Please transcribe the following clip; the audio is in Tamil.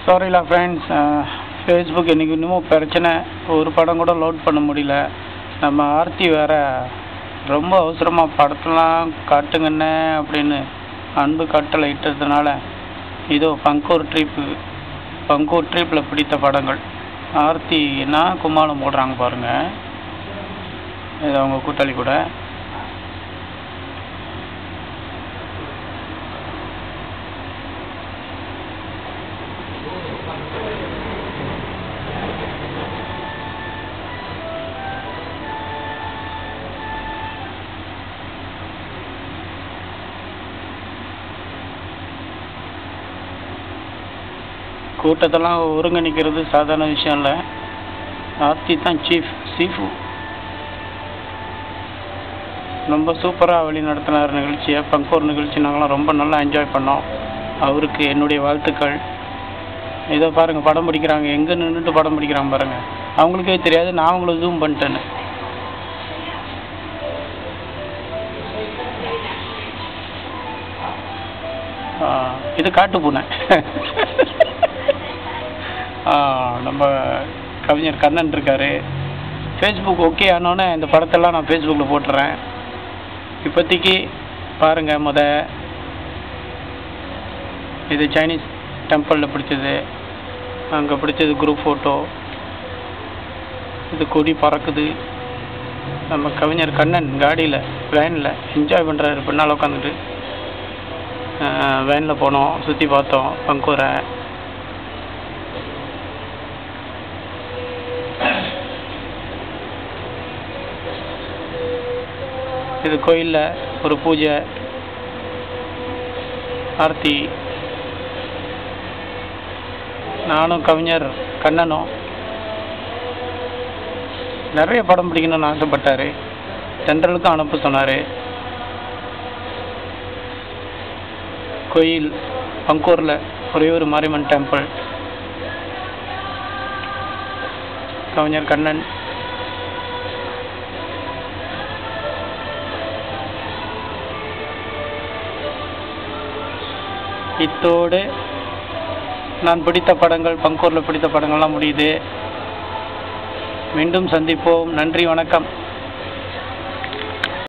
சாரிலா ஃப்ரெண்ட்ஸ், ஃபேஸ்புக் இன்றைக்கி இன்னமும் பிரச்சனை. ஒரு படம் கூட லோட் பண்ண முடியல. நம்ம ஆர்த்தி வேறு ரொம்ப அவசரமாக படத்தெல்லாம் காட்டுங்கண்ணே அப்படின்னு அன்பு கட்டளை இட்டதுனால இதோ பங்கூர் ட்ரிப்பில் பிடித்த படங்கள். ஆர்த்தி என்ன கும்மாளம் போடுறாங்க பாருங்கள். இது அவங்க கூட்டாளி கூட. கூட்டத்தெல்லாம் ஒருங்கிணைக்கிறது சாதாரண விஷயம் இல்லை. ஆர்த்தி தான் சீஃபு. ரொம்ப சூப்பராக வழி நடத்தினார் நிகழ்ச்சியை. பங்கூர் நிகழ்ச்சி நாங்களாம் ரொம்ப நல்லா என்ஜாய் பண்ணோம். அவருக்கு என்னுடைய வாழ்த்துக்கள். இதோ பாருங்கள், படம் பிடிக்கிறாங்க. எங்கே நின்றுட்டு படம் பிடிக்கிறாங்க பாருங்கள். அவங்களுக்கே தெரியாது நான் அவங்கள ஜூம் பண்ணிட்டேன்னு. இது காட்டு பூனை. நம்ம கவிஞர் கண்ணன் இருக்கார். ஃபேஸ்புக் ஓகே ஆனோன்னே இந்த படத்தெல்லாம் நான் ஃபேஸ்புக்கில் போட்டுறேன். இப்போதைக்கு பாருங்கள். இது சைனீஸ் டெம்பிளில் பிடிச்சது. அங்கே பிடிச்சது குரூப் ஃபோட்டோ. இது கொடி பறக்குது. நம்ம கவிஞர் கண்ணன் காடியில் வேனில் என்ஜாய் பண்ணுறாரு. பின்னால் உட்காந்துட்டு வேனில் போனோம், சுற்றி பார்த்தோம் பங்கூரை. இது கோயிலில் ஒரு பூஜை. ஆர்த்தி, நானும் கவிஞர் கண்ணனும் நிறைய படம் பிடிக்கணும்னு ஆசைப்பட்டார். சென்ட்ரலுக்கும் அனுப்ப சொன்னார். கோயில் பங்கூரில் ஒரே ஒரு மாரியம்மன் டெம்பிள். கவிஞர் கண்ணன். இத்தோடு நான் பிடித்த படங்கள், பங்கூரில் பிடித்த படங்கள்லாம் முடியுது. மீண்டும் சந்திப்போம். நன்றி, வணக்கம்.